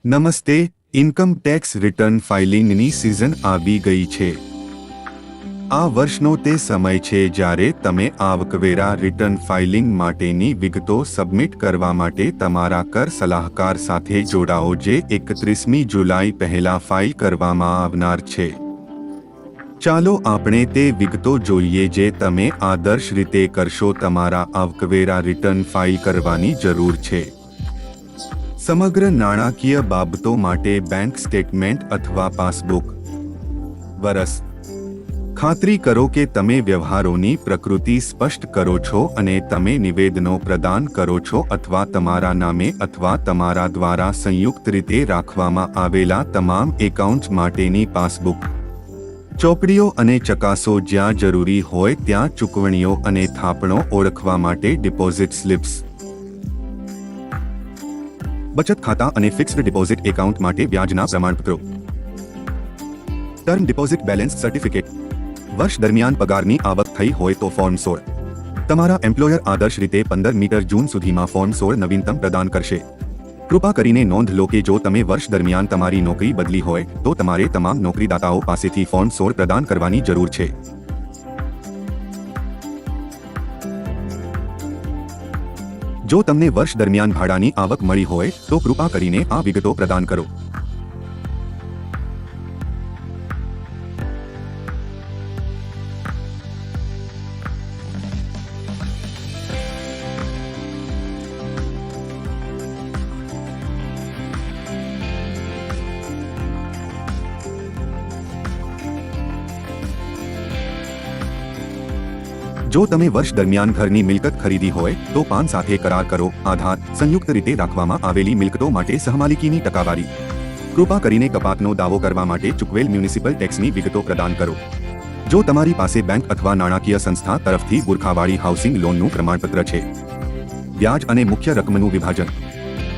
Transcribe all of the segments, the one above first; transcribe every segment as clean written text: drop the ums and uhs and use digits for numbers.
નમસ્તે, income tax return ફાઇલિંગની season આવી ગઈ છે। આ વર્ષનો તે સમય છે જ્યારે તમે આવકવેરા રિટર્ન ફાઇલિંગ માટેની વિગતો સબમિટ કરવા માટે તમારા કર સલાહકાર સાથે જોડાઓ જે 31મી જુલાઈ પહેલા ફાઇલ કરવામાં આવનાર છે। ચાલો આપણે તે વિગતો જોઈએ જે તમે આદર્શ રીતે કરશો। તમારા આવકવેરા રિટર્ન ફાઇલ કરવાની જરૂર છે। સમગ્ર નાણાકીય બાબતો માટે બેંક સ્ટેટમેન્ટ અથવા પાસબુક। વરસ ખાતરી કરો કે તમે વ્યવહારોની પ્રકૃતિ સ્પષ્ટ કરો છો અને તમે નિવેદનો પ્રદાન કરો છો અથવા તમારા નામે અથવા તમારા દ્વારા સંયુક્ત રીતે રાખવામાં આવેલા તમામ એકાઉન્ટ્સ માટેની પાસબુક। ચોપડીઓ અને ચકાસો જ્યાં જરૂરી હોય ત્યાં ચૂકવણીઓ અને થાપણો ઓળખવા માટે ડિપોઝિટ સ્લિપ્સ। બચત ખાતા અને ફિક્સ્ડ ડિપોઝિટ એકાઉન્ટ માટે વ્યાજના પ્રમાણપત્રો। Term deposit balance certificate. વર્ષ દરમિયાન પગારની આવક થઈ હોય તો ફોર્મ 16। તમારા એમ્પ્લોયર આદર્શ રીતે 15 જૂન સુધીમાં ફોર્મ 16 નવીનતમ પ્રદાન કરશે। કૃપા કરીને નોંધ લો કે જો તમે વર્ષ દરમિયાન તમારી નોકરી બદલી હોય તો તમારે તમામ નોકરીદાતાઓ પાસેથી ફોર્મ 16 પ્રદાન કરવાની જરૂર છે। જો તમને વર્ષ દરમિયાન ભાડાની આવક મળી હોય તો કૃપા કરીને આ વિગતો પ્રદાન કરો। જો તમે વર્ષ દરમિયાન ઘરની મિલકત ખરીદી હોય તો પાન સાથે કરાર કરો। આધાર સંયુક્ત રીતે રાખવામાં આવેલી મિલકતો માટે સહમાલિકીની ટકાવારી। કૃપા કરીને કપાતનો દાવો કરવા માટે ચૂકવેલ મ્યુનિસિપલ ટેક્સની વિગતો પ્રદાન કરો। જો તમારી પાસે બેંક અથવા નાણાકીય સંસ્થા તરફથી બુરખાવાળી હાઉસિંગ લોનનું પ્રમાણપત્ર છે। વ્યાજ અને મુખ્ય રકમનું વિભાજન।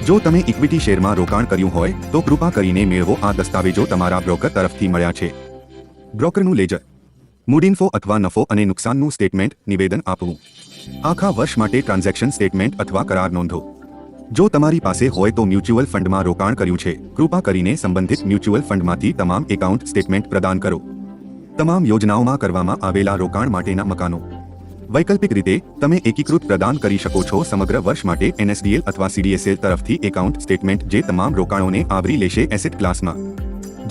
જો તમે ઇક્વિટી શેરમાં રોકાણ કર્યું હોય તો કૃપા કરીને મેળવો આ દસ્તાવેજો તમારા બ્રોકર તરફથી મળ્યા છે। બ્રોકરનું લેજર। મૂડીનફો અથવા નફો અને નુકસાનનું સ્ટેટમેન્ટ નિવેદન આપવું। આખા વર્ષ માટે ટ્રાન્ઝેક્શન સ્ટેટમેન્ટ અથવા કરાર નોંધો। જો તમારી પાસે હોય તો મ્યુચ્યુઅલ ફંડમાં રોકાણ કર્યું છે કૃપા કરીને સંબંધિત મ્યુચ્યુઅલ ફંડમાંથી તમામ એકાઉન્ટ સ્ટેટમેન્ટ પ્રદાન કરો। તમામ યોજનાઓમાં કરવામાં આવેલા રોકાણ માટેના મકાનો। વૈકલ્પિક રીતે તમે એકીકૃત પ્રદાન કરી શકો છો સમગ્ર વર્ષ માટે NSDL અથવા CDSL તરફથી એકાઉન્ટ સ્ટેટમેન્ટ જે તમામ રોકાણોને આવરી લેશે એસેટ ક્લાસમાં।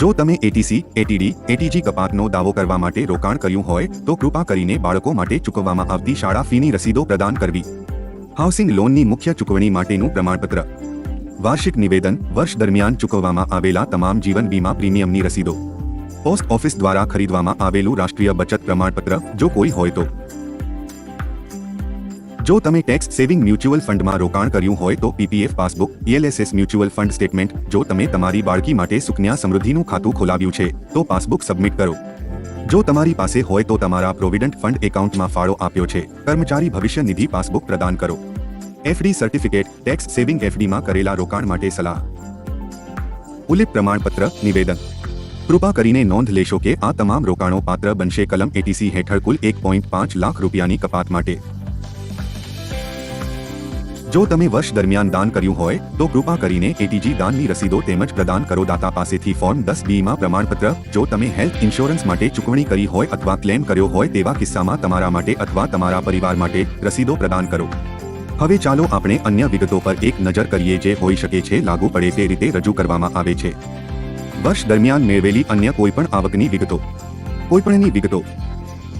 જો તમે ATC, ATD, ATG કપાતનો દાવો કરવા માટે રોકાણ કર્યું હોય તો કૃપા કરીને બાળકો માટે ચૂકવવામાં આવતી શાળા ફીની રસીદો પ્રદાન કરવી। હાઉસિંગ લોનની મુખ્ય ચૂકવણી માટેનું પ્રમાણપત્ર। વાર્ષિક નિવેદન વર્ષ દરમિયાન ચૂકવવામાં આવેલા તમામ જીવન વીમા પ્રીમિયમની રસીદો। પોસ્ટ ઓફિસ દ્વારા ખરીદવામાં આવેલું રાષ્ટ્રીય બચત પ્રમાણપત્ર જો કોઈ હોય તો। જો તમે ટેક્સ સેવિંગ મ્યુચ્યુઅલ ફંડમાં રોકાણ કર્યું હોય તો PPF passbook, ELSS mutual fund statement. જો તમે તમારી બાળકી માટે સુકન્યા સમૃદ્ધિનું ખાતું ખોલાવ્યું છે તો પાસબુક સબમિટ કરો। જો તમારી પાસે હોય તો તમારા પ્રોવિડન્ટ ફંડ એકાઉન્ટમાં ફાળો આપ્યો છે કર્મચારી ભવિષ્ય નિધિ પાસબુક પ્રદાન કરો। FD સર્ટિફિકેટ ટેક્સ સેવિંગ FDમાં કરેલા રોકાણ માટે સલાહ। ઉલિપ પ્રમાણપત્ર નિવેદન। કૃપા કરીને નોંધ લેશો કે આ તમામ રોકાણો પાત્ર બનશે કલમ ATC હેઠળ કુલ 1.5 લાખ રૂપિયાની કપાત માટે। જો તમે વર્ષ દરમિયાન દાન કર્યું હોય તો કૃપા કરીને ATG દાનની રસીદો તેમજ પ્રદાન કરો। દાતા પાસેથી ફોર્મ 10B માં પ્રમાણપત્ર। જો તમે હેલ્થ ઇન્સ્યોરન્સ માટે ચૂકવણી કરી હોય અથવા ક્લેમ કર્યો હોય તેવા કિસ્સામાં તમારા માટે અથવા તમારા પરિવાર માટે રસીદો પ્રદાન કરો। હવે ચાલો આપણે અન્ય વિગતો પર એક નજર કરીએ જે હોઈ શકે છે લાગુ પડે તે રીતે રજૂ કરવામાં આવે છે। વર્ષ દરમિયાન મેળવેલી અન્ય કોઈપણ આવકની વિગતો। કોઈપણની વિગતો।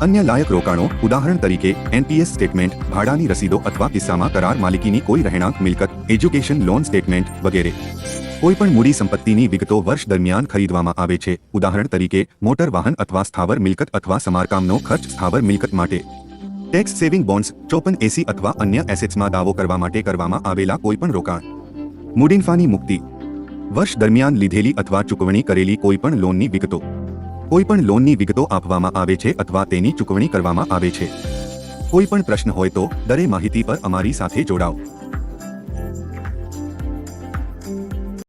અન્ય લાયક રોકાણો ઉદાહરણ તરીકે NPS સ્ટેટમેન્ટ, ભાડાની રસીદો અથવા કિસ્સામાં કરાર માલિકીની કોઈ રહેણાંક મિલકત, એજ્યુકેશન લોન સ્ટેટમેન્ટ વગેરે। કોઈપણ મૂડી સંપત્તિની વિગતો વર્ષ દરમિયાન ખરીદવામાં આવે છે ઉદાહરણ તરીકે મોટર વાહન અથવા સ્થાવર મિલકત અથવા સમારકામનો ખર્ચ સ્થાવર મિલકત માટે। ટેક્સ સેવિંગ બોન્ડ્સ, 54 AC અથવા અન્ય એસેટ્સમાં દાવો કરવા માટે કરવામાં આવેલા કોઈપણ રોકાણ। મૂડીનફાની મુક્તિ। વર્ષ દરમિયાન લીધેલી અથવા ચૂકવણી કરેલી કોઈપણ લોનની વિગતો। કોઈપણ લોનની વિગતો આપવામાં આવે છે અથવા તેની ચૂકવણી કરવામાં આવે છે। કોઈપણ પ્રશ્ન હોય તો દરેક માહિતી પર અમારી સાથે જોડાઓ।